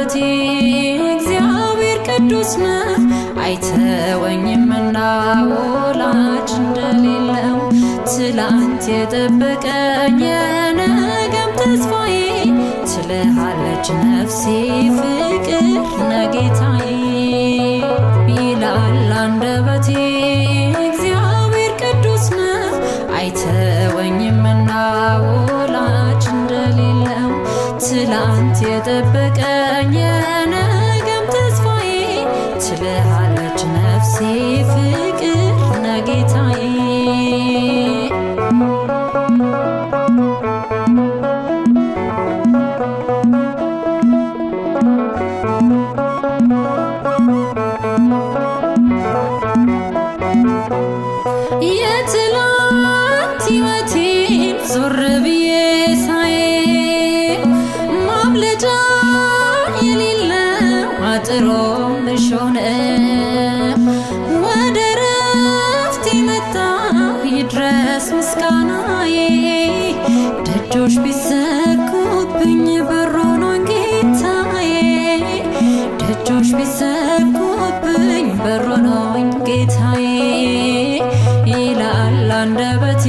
አንደበቴ እግዚአብሔር ቅዱስ ነው አይተወኝምና ወላጅ እንደሌለው ትላንት የጠበቀኝ የነገም ተስፋዬ ትልሃለች ነፍሴ ፍቅር ነጌታዬ ይላል አንደበቴ እግዚአብሔር ቅዱስ ነው አይተወኝምና ወላጅ እንደሌለው ትላንት የጠበቀኝ የነገም ተስፋዬ ትልሃለች ነፍሴ ፍቅር ነጌታዬ የትላንት ሕይወቴን ዞር ብዬ ሳይ ማምለጫ የሌለው አጥሮ ምሾን ወደ ረፍቴ መጣሁ ይድረስ ምስጋናዬ ደጆች ቢዘጉብኝ በሮኖን ጌታዬ ደጆች ቢዘጉብኝ በሮኖን ጌታዬ ይላል አንደበቴ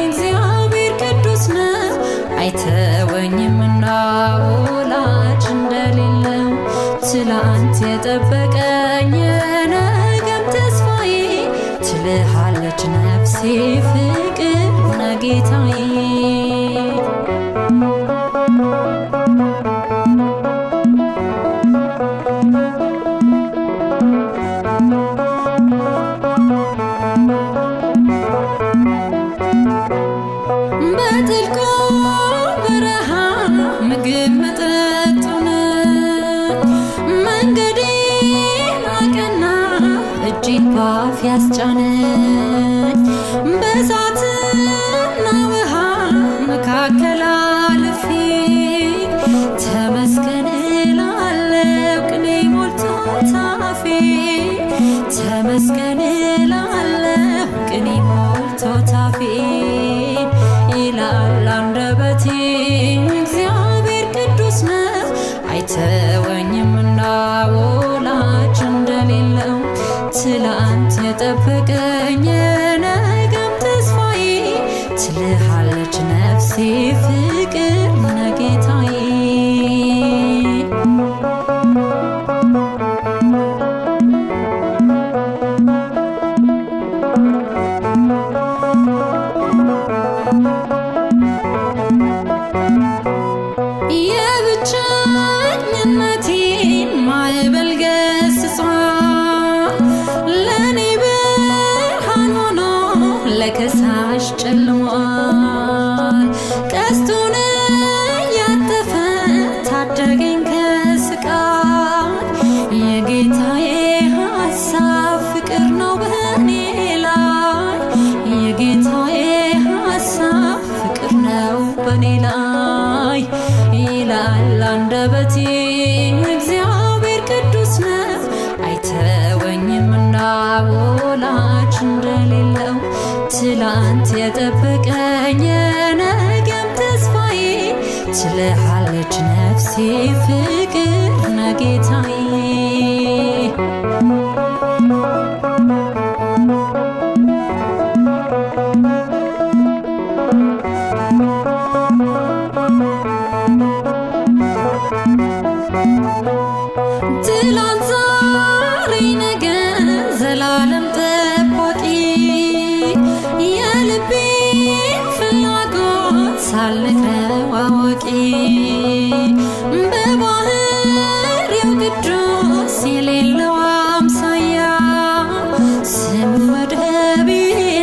እግዚአብሔር ቅዱስ ነው አይተወኝምና ወላጅ እንደሌለው ትላንት የጠበቀኝ የነገም ተስፋዬ ትልሃለች ነፍሴ ፍቅር ነጌታዬ በጥልቁ በረሃ ምግብ መጠጡን መንገዴን አቀና እጄን ባፍ ያስጫነኝ በእሳትና ውሃ መካከል አልፌ ተመስገን እላለሁ ቅኔ ሞልቶ ታፌ ተመስገን እላለሁ ቅኔ ሞልቶ ታፌ ይላል አንደበቴ እግዚአብሔር ቅዱስ ነው አይተወኝምና ወላጅ እንደሌለው ትላንት የጠበቀኝ የነገም ተስፋዬ ትልሃለች ነፍሴ ፍቅር ነጌታዬ የብቸኝነቴን ማዕበል ገስጿል ለእኔ ብርሃን ሆኖ ለከሳሽ ጨልሟል ቀስቱን ያጠፈ ታደገኝ ከስቃይ የጌታዬ ሐሳብ ፍቅር ነው በእኔ ላይ የጌታዬ ሐሳብ ፍቅር ነው በእኔ ላይ ይላል አንደበቴ እግዚአብሔር ቅዱስ ነው አይተወኝምና ወላጅ እንደሌለው ትላንት የጠበቀኝ የነገም ተስፋዬ ትልሃለች ነፍሴ ፍቅር ነጌታዬ ትላንት ዛሬ ነገ ዘላለም ጠባቂ የልቤን ፍላጎት ሳልነግረው አዋቂ በባህሪው ቅዱስ የሌለው አምሳያ ስሙ ወደቤ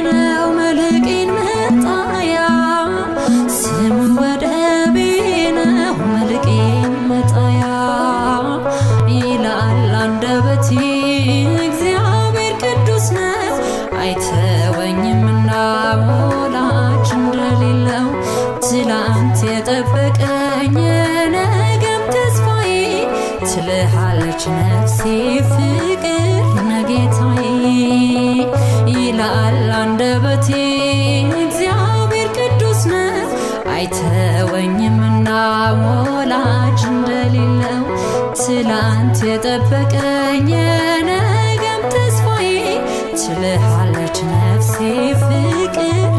ነው መልቄን መጣያ ስሙ ወደቤ ነው መልቄን መጣያ ይላል አንደበቴ እግዚአብሔር ቅዱስ ነው አይተወኝምና ወላጅ እንደሌለው ትላንት የጠበቀኝ የነገም ተስፋዬ ትልሃለች ነፍሴ ፍቅር ነጌታዬ ይላል አንደበቴ እግዚአብሔር ቅዱስ ነው አይተወኝምና ወላጅ እንደሌለው ትላንት የጠበቀኝ የነገም ተስፋዬ ችለሃለች ነፍሴ ፍቅር